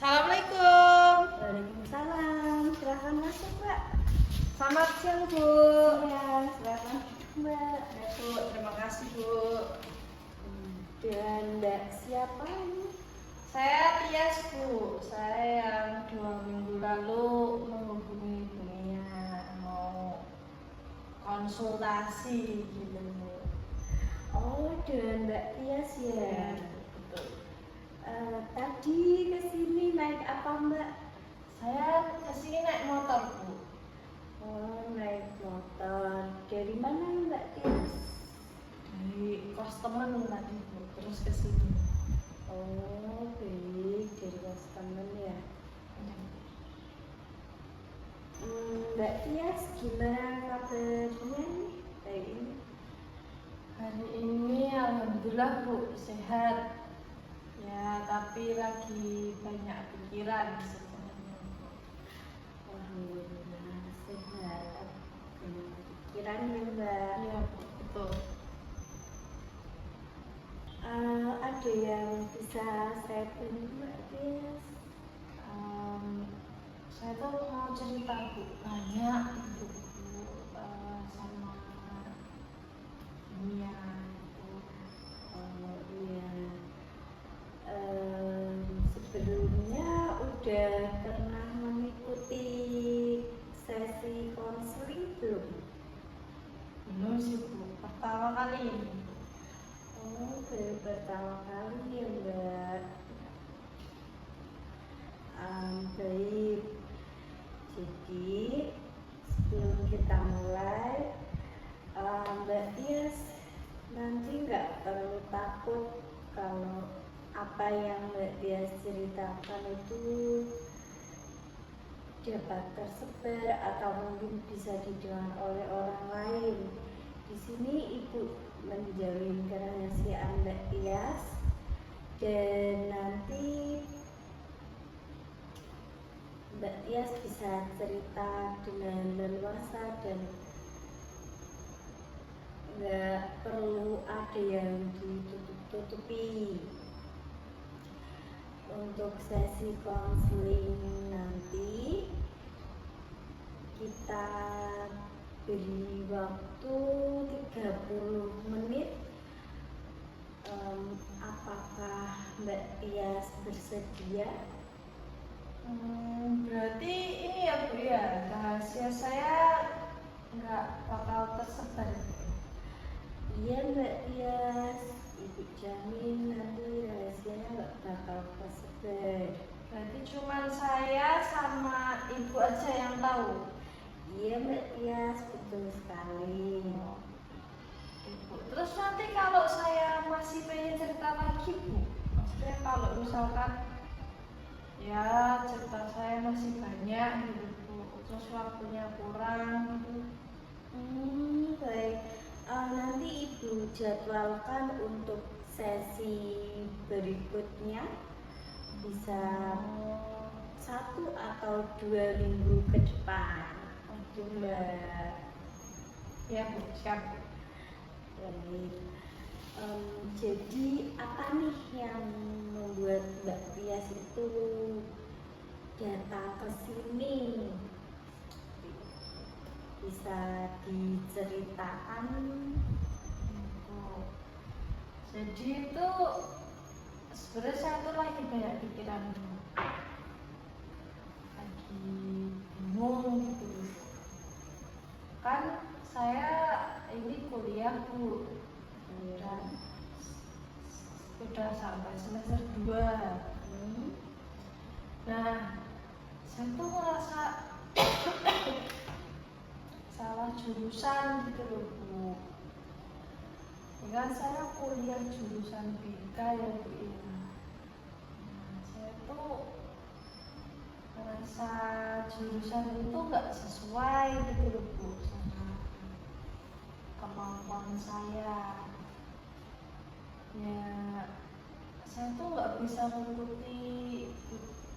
Assalamualaikum. Waalaikumsalam. Silahkan masuk, Mbak. Selamat siang, Bu. Siang, silahkan, Mbak. Ya, Bu, terima kasih, Bu. Dan Mbak siapa ini? Saya Tias, Bu. Saya yang 2 minggu lalu menghubungi Bunia mau konsultasi gitu, Bu. Oh, dengan Mbak Tias ya. Ya, betul. Tadi kesini naik apa, Mbak? Saya kesini naik motor, Bu. Oh, naik motor. Dari mana, Mbak Tias? Dari kos temen tadi, Bu. Terus kesini. Oh, baik. Dari kos temen ya. Mbak Tias, gimana kabarnya nih hari ini? Hari ini alhamdulillah, Bu, sehat. Ya, tapi lagi banyak pikiran sebenarnya. Alhamdulillah sehat. Banyak pikiran ya, Mbak. Iya, Bu, betul. Ada yang bisa saya bantu, Mbak Tias? Saya tuh mau cerita, Bu, banyak itu, Bu, sama dunia itu. Oh iya. Sebelumnya udah pernah mengikuti sesi konseling belum? Belum sih, Bu, pertama kali ini. Oh, baru pertama kali ya, Mbak. Baik. Jadi sebelum kita mulai, Mbak Tias nanti nggak perlu takut kalau apa yang Mbak Tias ceritakan itu dapat tersebar atau mungkin bisa didengar oleh orang lain. Di sini Ibu menjamin kerahasiaan Mbak Tias, dan nanti Mbak Tias bisa cerita dengan leluasa dan nggak perlu ada yang ditutup-tutupi. Untuk sesi konseling nanti kita beri waktu 30 menit. Apakah Mbak Tias bersedia? Berarti ini ya, Bu, ya, rahasia saya nggak bakal tersebar. Iya, Mbak Tias, Ibu jamin nanti rahasianya nggak bakal tersebar. Berarti cuma saya sama Ibu aja yang tahu. Iya, Mbak Tias, betul sekali. Ibu. Terus nanti kalau saya masih pengen cerita lagi, Bu, maksudnya kalau misalkan ya cerita saya masih banyak gitu, Bu, terus waktunya kurang gitu. Baik. Nanti Ibu jadwalkan untuk sesi berikutnya, bisa 1 atau 2 minggu ke depan. Itu, Mbak. Ya, Bu, siap. Baik. Jadi apa nih yang membuat Mbak Tias itu datang ke sini? Bisa diceritakan? Jadi itu sebenarnya saya tuh lagi banyak pikiran, Bu. Lagi bingung gitu. Kan saya ini kuliah, Bu, dan sudah sampai semester 2. Nah, saya tuh ngerasa salah jurusan gitu loh, Bu. Dengan saya kuliah jurusan BK ya, Bu, ini. Nah, saya tuh ngerasa jurusan itu nggak sesuai gitu loh, Bu, sama kemampuan saya. Ya, saya tuh nggak bisa mengikuti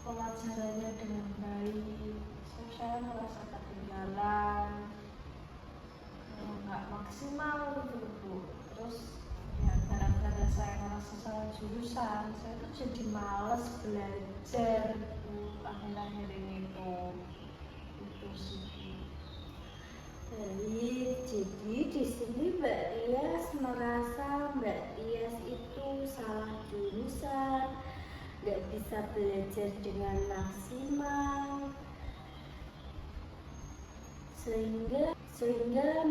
pelajarannya dengan baik. Saya merasa ketinggalan, nggak maksimal gitu, Bu. Terus ya gara-gara saya ngerasa salah jurusan, saya tuh jadi males belajar akhir-akhir ini tuh itu sih. Baik, jadi di sini Mbak Tias merasa Mbak Tias itu salah jurusan, nggak bisa belajar dengan maksimal, sehingga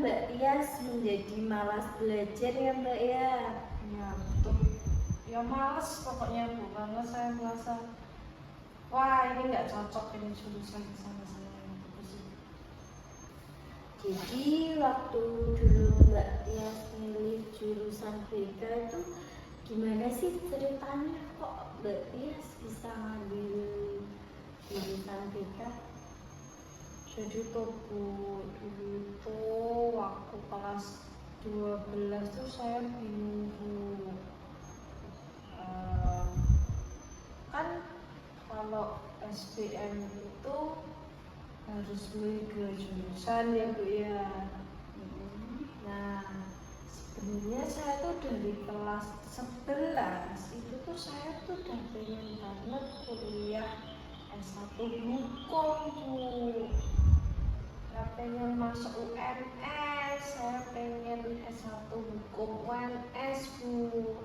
Mbak Tias menjadi malas belajar ya Mbak ya. Ya betul, ya males pokoknya Bu, karena saya merasa wah ini nggak cocok ini jurusan sama saya gitu sih. Jadi waktu dulu Mbak Tias milih jurusan BK itu gimana sih ceritanya kok Mbak Tias bisa ngambil jurusan BK? Jadi tuh Bu, dulu tuh waktu kelas 12 tuh saya bingung Bu. Kan kalau SBM itu harus milih 2 jurusan ya Bu ya. Nah sebenarnya saya tuh dari kelas 11 itu tuh saya tuh udah pengen banget kuliah S1 hukum Bu. Saya pengen masuk UNS, saya pengen S1 hukum UNS Bu.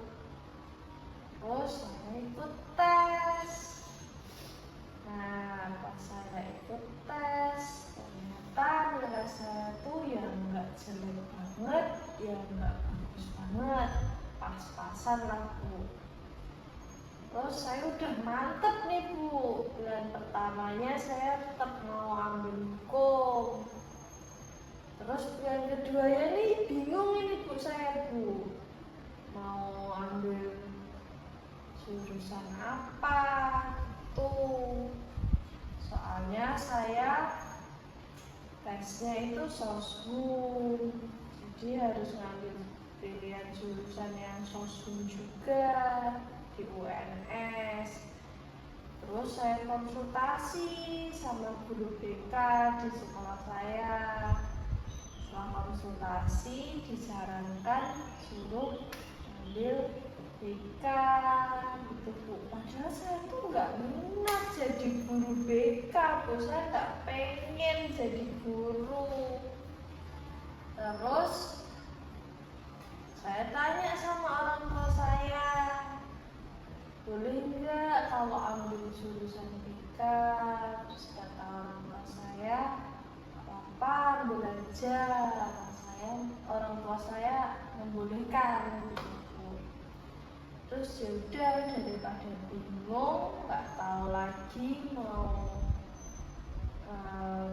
Terus saya ikut tes. Nah pas saya ikut tes ternyata nilai saya tuh ya nggak jelek banget, ya nggak bagus banget, pas-pasan lah Bu. Terus saya udah mantep nih Bu, bulan pertamanya saya tetap mau ambil hukum. Terus bulan keduanya nih bingung ini Bu saya Bu, mau ambil jurusan apa tuh. Soalnya saya tesnya itu sosum, jadi harus ngambil pilihan jurusan yang sosum juga di UNS. Terus saya konsultasi sama guru BK di sekolah saya. Setelah konsultasi disarankan suruh ambil BK gitu Bu. Padahal saya tuh nggak minat jadi guru BK Bu, saya nggak pengen jadi guru. Terus saya tanya sama orang tua saya, boleh nggak kalau ambil jurusan BK? Terus kata orang tua saya, apa ambil aja. Orang tua saya membolehkan gitu. Terus yaudah daripada bingung, nggak tahu lagi mau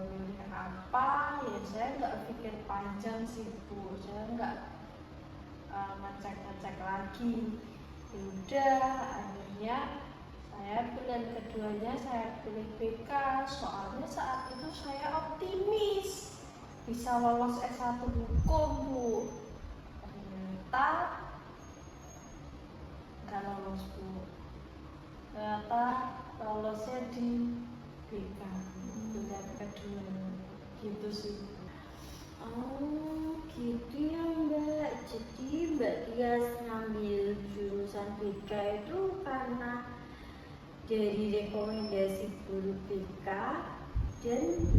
milih apa, ya saya nggak pikir panjang sih Bu, saya nggak ngecek-ngecek lagi. Yaudah akhirnya saya bulan keduanya saya pilih BK, soalnya saat itu saya optimis bisa lolos S1 hukum Bu. Ternyata nggak lolos Bu, ternyata lolosnya di BK bulan kedua gitu sih. Oh gitu ya Mbak, jadi Mbak Tias ngambil jurusan BK itu karena dari rekomendasi guru BK, dan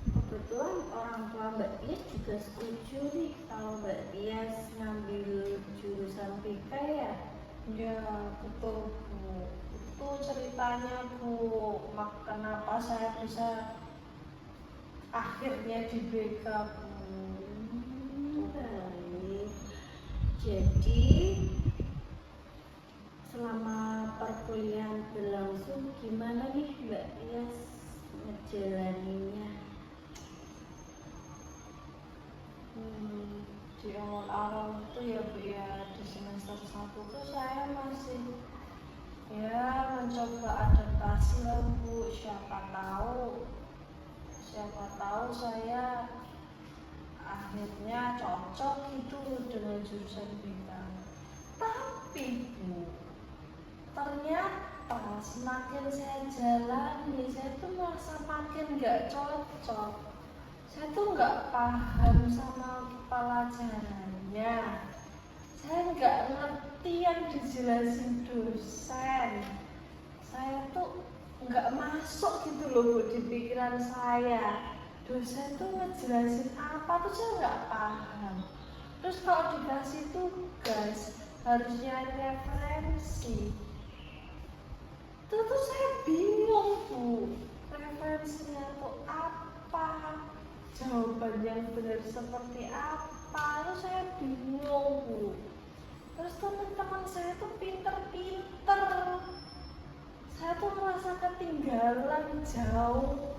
kebetulan orang tua Mbak Tias juga setuju nih kalau Mbak Tias ngambil jurusan BK ya? Ya betul Bu, itu ceritanya Bu, kenapa saya bisa akhirnya di BK Bu. Baik, jadi selama perkuliahan berlangsung gimana nih Mbak Tias ngejalaninnya? Di awal-awal itu ya Bu ya, di semester 1 tuh saya masih ya mencoba adaptasi lah Bu. Siapa tahu saya akhirnya cocok itu dengan jurusan BK. Tapi Bu, ternyata semakin saya jalani, saya tuh merasa makin gak cocok. Saya tuh nggak paham sama pelajarannya, saya nggak ngerti seperti yang dijelasin dosen. Saya tuh nggak masuk gitu loh Bu di pikiran saya. Dosen tuh ngejelasin apa tuh saya nggak paham. Terus kalau dikasih tugas harus nyari referensi, itu tuh saya bingung Bu, referensinya tuh apa, jawaban yang benar seperti apa, itu saya bingung Bu. Terus teman-teman saya tuh pinter-pinter, saya tuh merasa ketinggalan jauh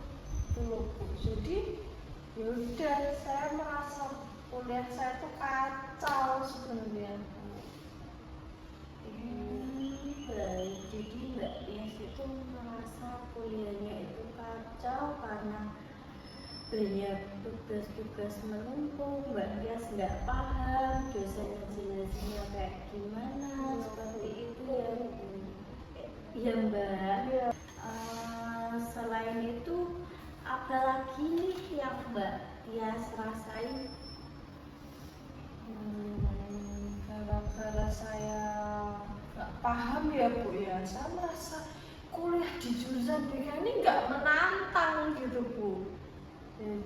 gitu loh Bu. Jadi yaudah, saya merasa kuliah saya tuh kacau sebenarnya Bu. Baik, jadi Mbak Tias itu merasa kuliahnya itu kacau karena banyak tugas-tugas menumpuk. Mbak Tias nggak paham dosen ngejelasinnya kayak gimana, seperti itu ya. Ya Mbak. Selain itu apa lagi nih yang Mbak Tias rasain? Gara-gara saya nggak paham ya Bu ya, saya merasa kuliah di jurusan BK ini nggak menantang gitu Bu.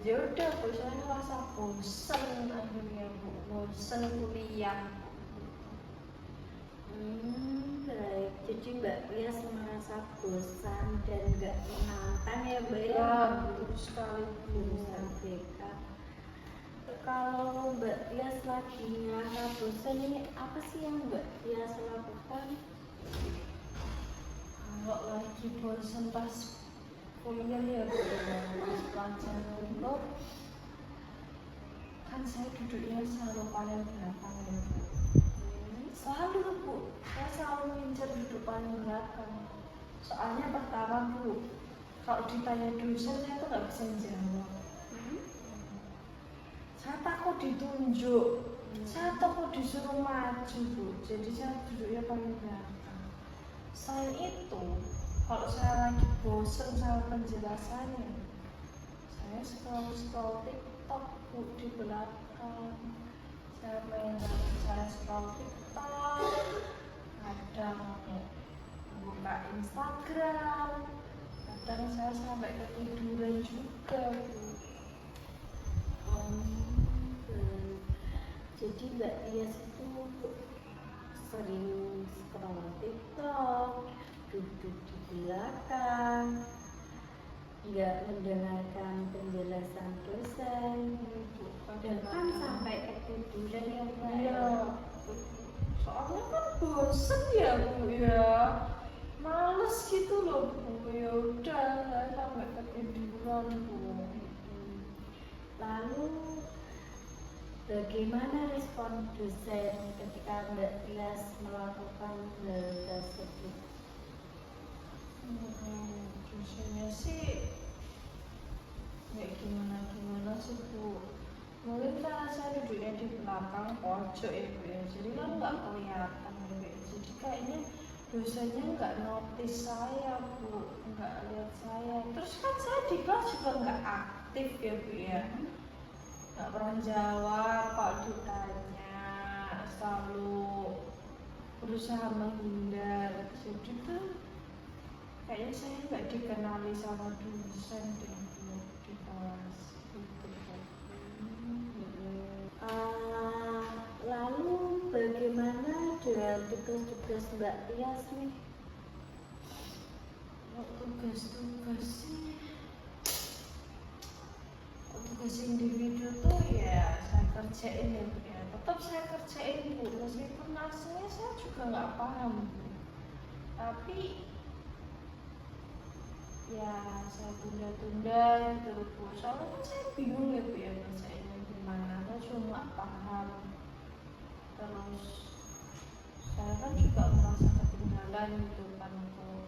Ya udah Bu, saya merasa bosen akhirnya Bu, bosen kuliah. Baik, jadi Mbak Tias merasa bosan dan nggak menantang ya Mbak ya? Ya, betul sekali Jurusan BK. Kalau Mbak Tias lagi ngerasa bosan ini apa sih yang Mbak Tias lakukan? Kalau lagi bosen pas kuliah ya Bu, pas pelajaran itu kan saya duduknya selalu paling belakang ya Bu. Selalu Bu, saya selalu ngincer duduk paling belakang. Soalnya pertama Bu, kalau ditanya dosen saya tuh nggak bisa jawab. Saya takut ditunjuk, saya takut disuruh maju Bu, jadi saya duduknya paling belakang. Selain itu, kalau saya lagi bosen sama penjelasannya, saya scroll TikTok Bu di belakang. Saya scroll TikTok, kadang buka Instagram, kadang saya sampai ketiduran juga Bu. Jadi Mbak Tias itu sering scroll TikTok, duduk di belakang, nggak mendengarkan penjelasan dosen, bahkan sampai ketiduran ya Mbak. Iya, soalnya kan bosen ya Bu ya, males gitu loh Bu. Ya udah, saya sampai ketiduran Bu. Lalu bagaimana respon dosen ketika Mbak Tias melakukan hal tersebut? Dosennya sih nggak gimana sih Bu. Mungkin karena saya duduknya di belakang pojok ya Bu ya, jadi kan nggak kelihatan gitu. Jadi kayaknya dosennya nggak notice saya Bu, nggak lihat saya. Terus kan saya di kelas juga nggak aktif ya Bu ya, nggak pernah jawab kalau ditanya, selalu berusaha menghindar. Jadi tuh kayaknya saya nggak dikenali sama dosen deh Bu, di kelas gitu Bu. Lalu bagaimana dengan tugas-tugas Mbak Tias nih? Tugas-tugas sih, tugas individu tuh ya saya kerjain ya Bu ya, tetap saya kerjain Bu, meskipun hasilnya saya juga nggak paham Bu. Tapi ya saya tunda-tunda gitu Bu, soalnya kan saya bingung ya Bu ya kerjainnya gimana, saya cuma nggak paham. Terus saya kan juga merasa ketinggalan gitu kan Bu.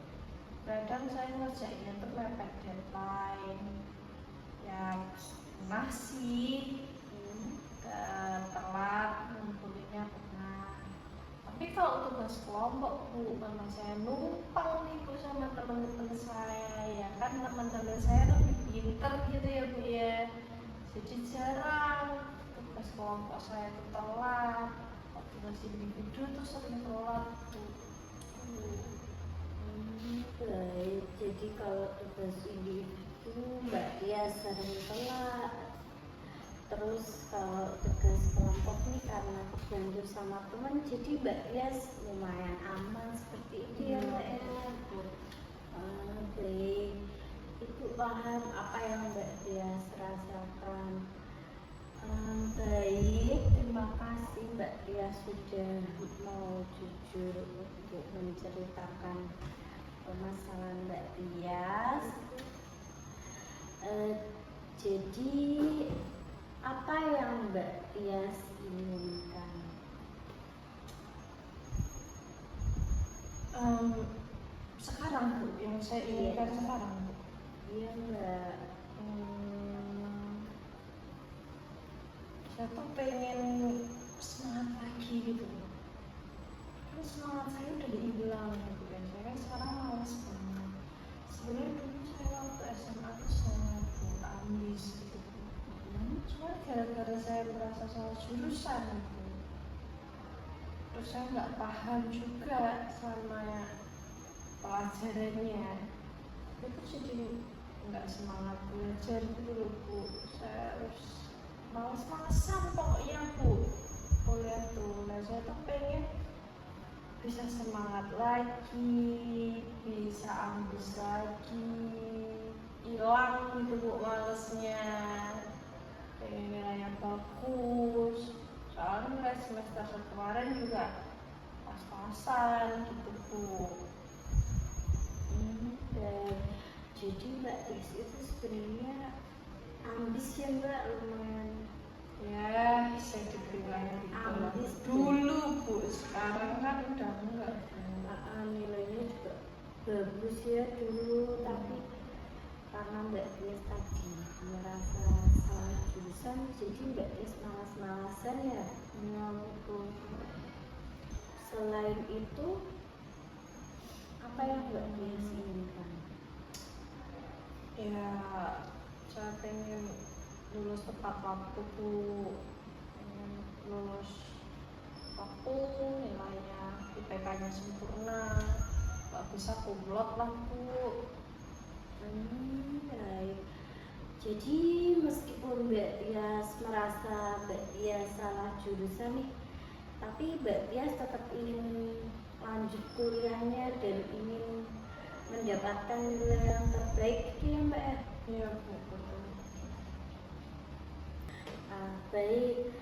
Kadang saya ngerjainnya tuh mepet deadline, ya masih telat ngumpulinnya pernah. Tapi kalau tugas kelompok Bu, karena saya numpang nih Bu sama teman-teman saya, ya kan teman-teman saya lebih pinter gitu ya Bu ya, jadi jarang tugas kelompok saya itu telat. waktu masih individu tuh sering telat Bu. Baik, jadi kalau tugas individu Mbak Tia sering telat. Terus kalau tugas kelompok nih karena kebantu sama teman, jadi Mbak Tia lumayan aman seperti itu ya Mbak ya. Baik, Ibu paham apa yang Mbak Tia rasakan. Baik, terima kasih Mbak Tia sudah mau jujur untuk menceritakan permasalahan Mbak Tias. Jadi apa yang Mbak Tias inginkan? Sekarang Bu, yang saya inginkan sekarang Bu. Iya Mbak. Saya tuh pengen semangat lagi gitu. Kan semangat saya udah hilang gitu kan. Saya kan sekarang malas banget. Sebenarnya dulu saya waktu SMA tuh sangat ambis gitu. Cuma gara-gara saya merasa salah jurusan gitu. Terus saya nggak paham juga sama pelajarannya. Itu jadi nggak semangat belajar gitu loh Bu. Saya harus malas-malasan pokoknya Bu kuliah tuh. Nah saya tuh pengen bisa semangat lagi, bisa ambis lagi, hilang gitu Bu malesnya, pengen nilainya bagus. Soalnya nilai semester kemarin juga pas-pasan gitu Bu. Dan jadi Mbak Tias itu sebenarnya ambis ya Mbak, lumayan Ya, bisa dibilang gitu lah. ambis Dulu Bu, sekarang kan udah enggak Bu. nilainya juga bagus ya dulu, tapi karena Mbak Tias tadi merasa salah jurusan, jadi Mbak Tias malas-malasan ya. Ya betul. Selain itu, apa yang Mbak Tias inginkan? Ya, saya pengen lulus tepat waktu Bu, pengen lulus waktu, nilainya IPK-nya sempurna, nggak bisa kumlot lah Bu. Baik. Jadi meskipun Mbak Tias merasa Mbak Tias salah jurusan nih, tapi Mbak Tias tetap ingin lanjut kuliahnya dan ingin mendapatkan nilai yang terbaik gitu ya Mbak ya? Iya Bu, betul. Baik,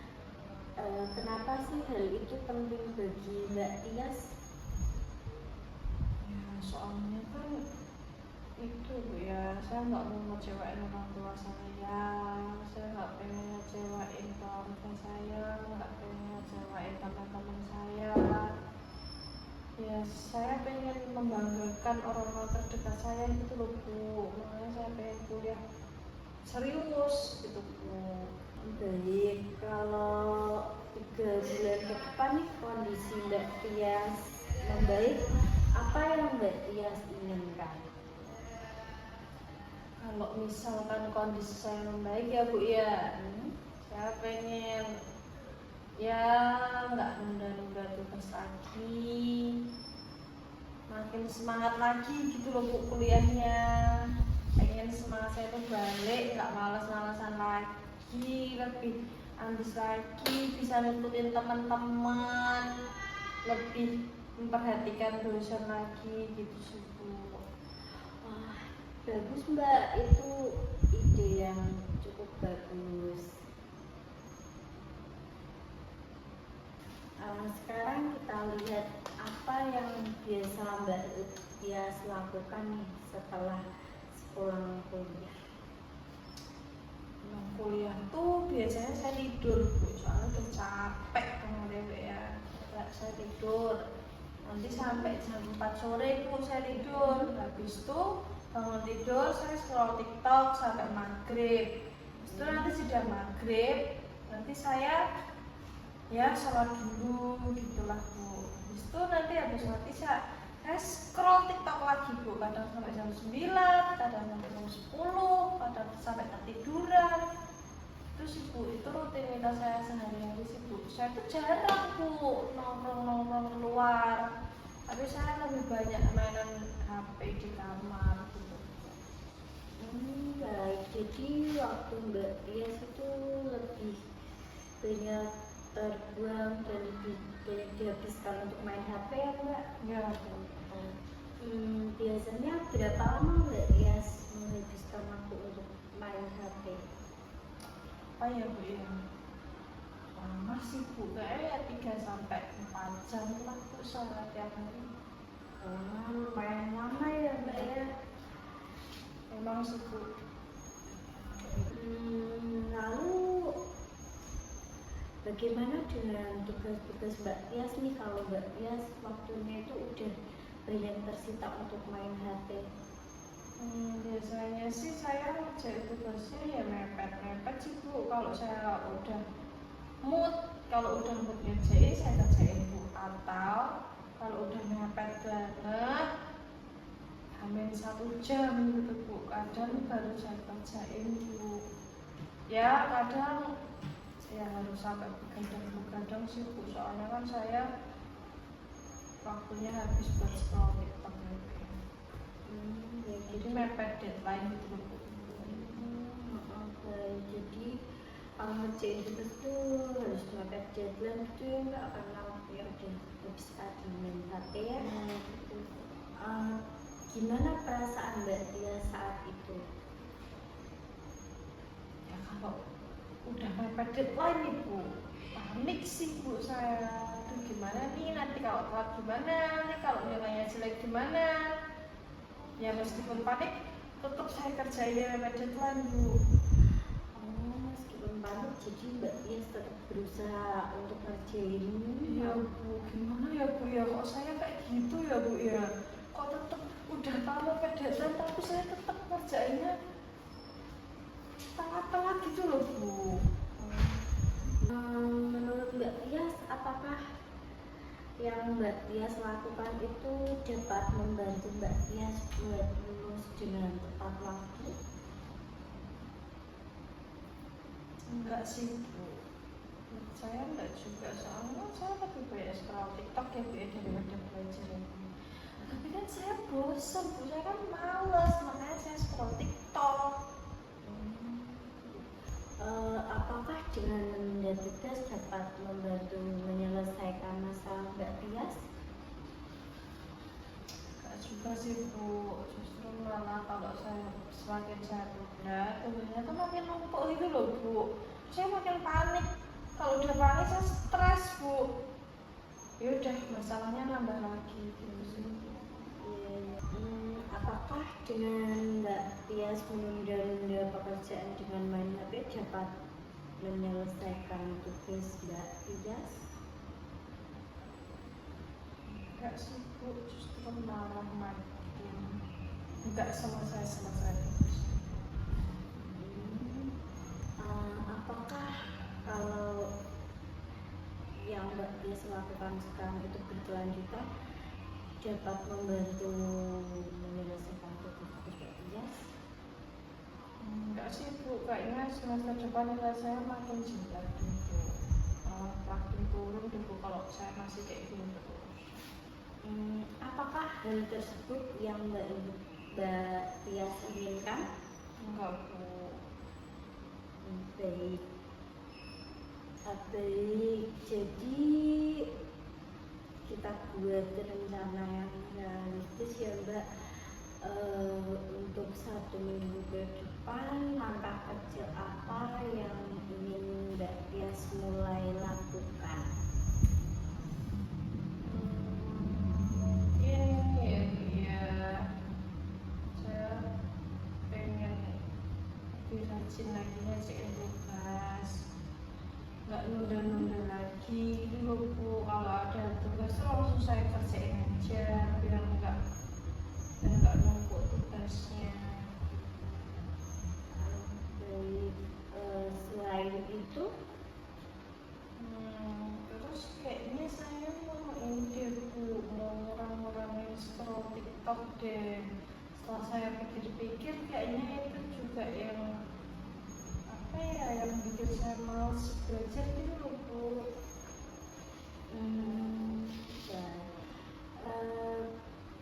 kenapa sih hal itu penting bagi Mbak Tias? Ya soalnya kan itu Bu ya, saya nggak mau ngecewain orang tua saya nggak pengen ngecewain keluarga saya, nggak pengen ngecewain teman-teman saya. Ya saya pengen membanggakan orang-orang terdekat saya gitu loh Bu, makanya saya pengen kuliah serius gitu Bu. Baik, kalau 3 bulan ke depan nih kondisi Mbak Tias membaik, apa yang Mbak Tias inginkan? Kalau misalkan kondisi saya membaik ya Bu ya, saya pengen ya nggak nunda-nunda tugas lagi, makin semangat lagi gitu loh Bu kuliahnya. Pengen semangat saya tuh balik, nggak malas-malasan lagi, lebih ambis lagi, bisa nutupin teman-teman, lebih memperhatikan dosen lagi gitu sih Bu. Wah, bagus Mbak, itu ide yang cukup bagus. Sekarang kita lihat apa yang biasa Mbak Tias lakukan nih setelah pulang kuliah. Pulang kuliah tuh biasanya saya tidur Bu, soalnya udah capek banget ya. Saya tidur, nanti sampai jam 4 sore Bu saya tidur. Habis itu bangun tidur, saya scroll TikTok sampai maghrib. Habis itu nanti sudah maghrib, nanti saya ya sholat dulu gitulah Bu. Habis itu nanti habis mati saya scroll TikTok lagi Bu, kadang sampai jam 9, kadang sampai jam 10, kadang sampai ketiduran. Itu sih Bu, itu rutinitas saya sehari-hari sih Bu. Saya tuh jarang Bu nongkrong-nongkrong keluar, tapi saya lebih banyak mainan HP di kamar gitu. Baik, jadi waktu Mbak Tias itu lebih banyak terbuang dan lebih banyak dihabiskan untuk main HP ya Mbak? Ya, Biasanya berapa lama Mbak Tias menghabiskan waktu untuk main HP? apa ya Bu ya? Masih Bu, kayaknya 3 sampai 4 jam lah Bu sholat tiap hari. Lumayan lama ya Mbak ya. Memang sih Bu. Lalu bagaimana dengan tugas-tugas Mbak Tias nih, kalau Mbak Tias waktunya itu udah banyak tersita untuk main HP? Biasanya sih saya ngerjain tugasnya ya mepet-mepet sih Bu. Kalau saya udah mood, kalau udah mood ngerjain saya kerjain Bu. Atau kalau udah mepet banget, hampir 1 jam gitu Bu. Kadang baru saya kerjain Bu. Ya kadang saya harus sampai begadang sih Bu. Soalnya kan saya waktunya habis buat scroll TikTok gitu. Ya, Jadi mepet deadline gitu loh Bu. Jadi kalau ngerjain tugas tuh harus mepet deadline gitu ya Mbak, karena waktunya udah habis tadi main HP ya. Gimana perasaan Mbak Tias saat itu? Ya kalau udah mepet deadline nih Bu, panik sih Bu saya. Aduh gimana nih nanti kalau telat gimana, nih kalau nilainya jelek gimana. Ya meskipun panik, tetap saya kerjain ya mepet deadline Bu. Meskipun panik, jadi Mbak Tias tetap berusaha untuk ngerjain. Iya Bu, gimana ya Bu ya, kok saya kayak gitu ya Bu ya. Kok tetap udah tahu mepet deadline tapi saya tetap ngerjainnya tengah-tengah gitu loh Bu. Menurut Mbak Tias, apakah yang Mbak Tias lakukan itu dapat membantu Mbak Tias buat lulus dengan tepat waktu? Enggak sih Bu, saya enggak juga, soalnya saya lebih banyak scroll TikTok ya Bu ya daripada belajar ya Bu. Tapi kan saya bosan Bu, saya kan males, makanya saya scroll TikTok. Apakah dengan menunda tugas dapat membantu menyelesaikan masalah Mbak Tias? Enggak juga sih Bu, justru malah kalau saya semakin saya tunda, tugasnya tuh makin numpuk gitu loh Bu. Saya makin panik, kalau udah panik saya stres Bu. Ya udah masalahnya nambah lagi gitu sih. Apakah dengan Mbak Tias menunda-nunda pekerjaan dengan main HP dapat menyelesaikan tugas Mbak Tias? Enggak sih Bu, justru malah makin enggak selesai terus. Apakah kalau yang Mbak Tias lakukan sekarang itu berkelanjutan dapat membantu menyelesaikan tugas Mbak Tias? Enggak sih Bu, kayaknya semester depan nilai saya makin jelek gitu. Makin turun deh Bu kalau saya masih kayak gini terus. Apakah hal tersebut yang Mbak Tias inginkan? Enggak Bu. Baik. Jadi kita buat rencana yang realistis ya Mbak. Untuk 1 minggu ke depan, langkah kecil apa yang ingin Mbak Tias mulai lakukan? Mungkin ya saya pengen lebih rajin lagi ngerjain tugas, nggak nunda-nunda lagi dulu Bu. Kalau ada tugas tuh langsung saya kerjain aja biar nggak numpuk tugasnya. Baik. Selain itu, Terus kayaknya saya mau ini deh Bu, mau ngurang-ngurangin scroll TikTok deh. Setelah saya pikir-pikir kayaknya itu juga yang apa apa ya yang bikin saya malas belajar gitu loh Bu. Ya.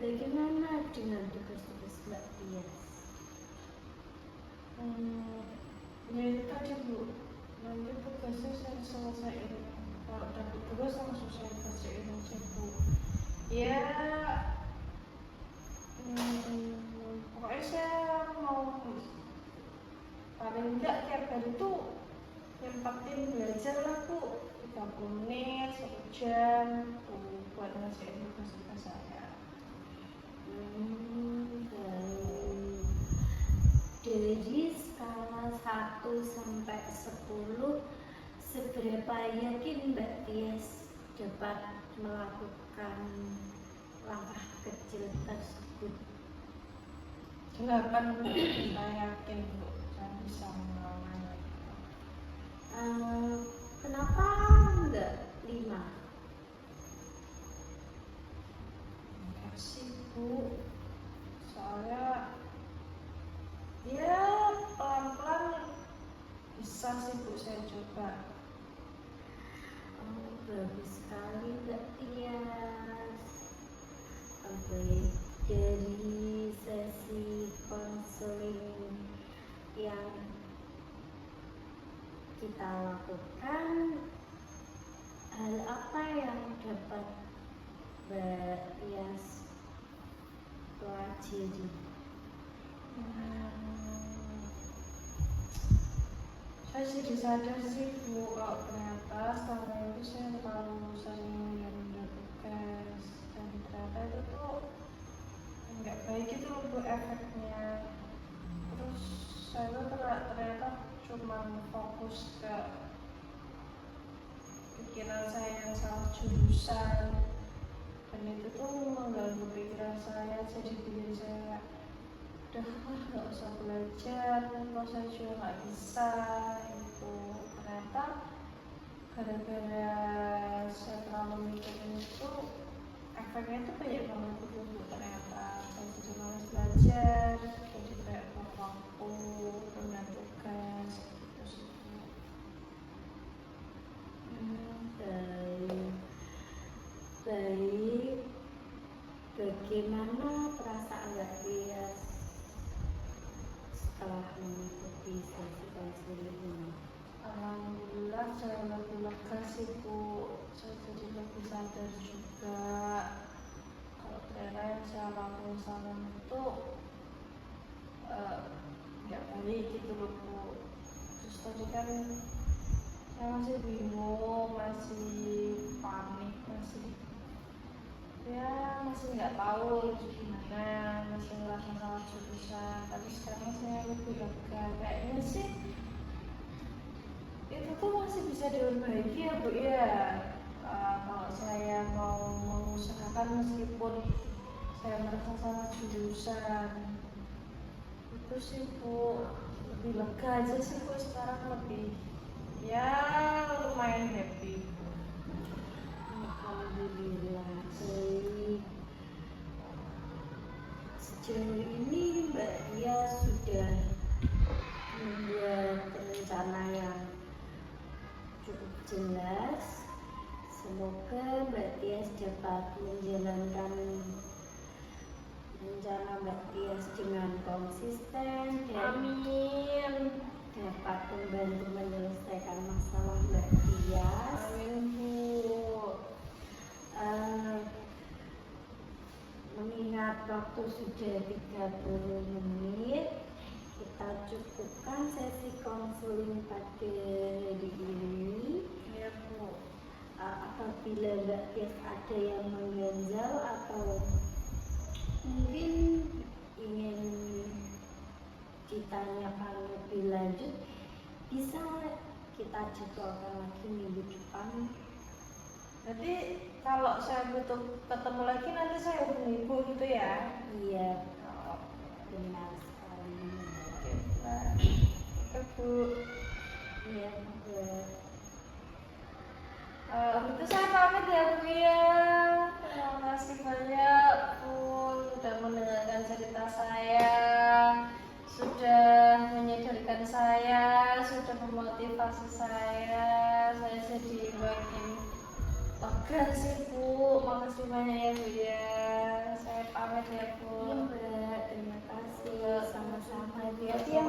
Bagaimana dengan tugas-tugas Mbak Tias? Ya itu tadi Bu, nanti tugasnya saya selesaiin, kalau dapat tugas langsung saya kerjain aja Bu. Ya pokoknya saya mau paling enggak tiap hari tuh nyempatin belajar lah Bu, 30 menit, 1 jam tuh buat ngerjain tugas-tugas saya. Baik. Dari skala 1 sampai 10, seberapa yakin Mbak Tias dapat melakukan langkah kecil tersebut? 8 Bu, saya yakin Bu, saya bisa melawannya. Kenapa enggak 5? Enggak sih Bu, soalnya ya pelan-pelan bisa sih Bu, saya coba. Bagus sekali Mbak Tias. Baik, dari sesi konseling yang kita lakukan, hal apa yang dapat Mbak Tias pelajari? Saya jadi sadar sih Bu, kalau ternyata selama itu saya terlalu sering menunda tugas, dan ternyata itu tuh nggak baik gitu loh Bu efeknya. Terus saya tuh ternyata cuma fokus ke pikiran saya yang salah jurusan, dan itu tuh mengganggu pikiran saya, jadi bikin saya udah nggak usah belajar, kalau saya juga nggak bisa. Itu ternyata gara-gara saya terlalu mikirin itu, efeknya itu banyak banget Bu. Ternyata saya jadi malas belajar, jadi kayak waktu tunda tugas gitu sih Bu. Baik, bagaimana perasaan Mbak Tias setelah mengikuti sesi konseling ini? Alhamdulillah saya lebih lega sih Bu, saya jadi lebih sadar juga kalau ternyata yang saya lakukan selama itu nggak baik gitu loh Bu. Terus tadi kan saya masih bingung, masih panik, masih nggak tahu itu gimana, masih ngerasa salah jurusan. Tapi sekarang saya lebih lega, kayaknya sih itu tuh masih bisa diperbaiki ya Bu ya. Kalau saya mau mengusahakan meskipun saya merasa salah jurusan, itu sih Bu, lebih lega aja sih Bu, sekarang lebih ya lumayan happy. Alhamdulillah. Baik, sejauh ini Mbak Tias sudah membuat rencana yang cukup jelas. Semoga Mbak Tias dapat menjalankan rencana Mbak Tias dengan konsisten dan Amin. dapat membantu menyelesaikan masalah Mbak Tias. Amin Bu. Mengingat waktu sudah 30 menit, kita cukupkan sesi konseling pada hari ini. Ya Bu. Apabila Mbak Tias ada yang mengganjal atau mungkin ingin ditanyakan lebih lanjut, bisa kita jadwalkan lagi minggu depan. Jadi kalau saya butuh ketemu lagi nanti saya hubungi Bu gitu ya? Iya, Oh, benar sekali. oke lah. Oke Bu. Iya, benar. Itu saya pamit ya Bu ya. Terima kasih banyak Bu sudah mendengarkan cerita saya, sudah menyadarkan saya, sudah kasih saya sedih bagian lega sih Bu. Makasih banyak ya Bu ya. Saya pamit ya Bu. Iya Mbak, terima kasih. Sama-sama. Hati-hati ya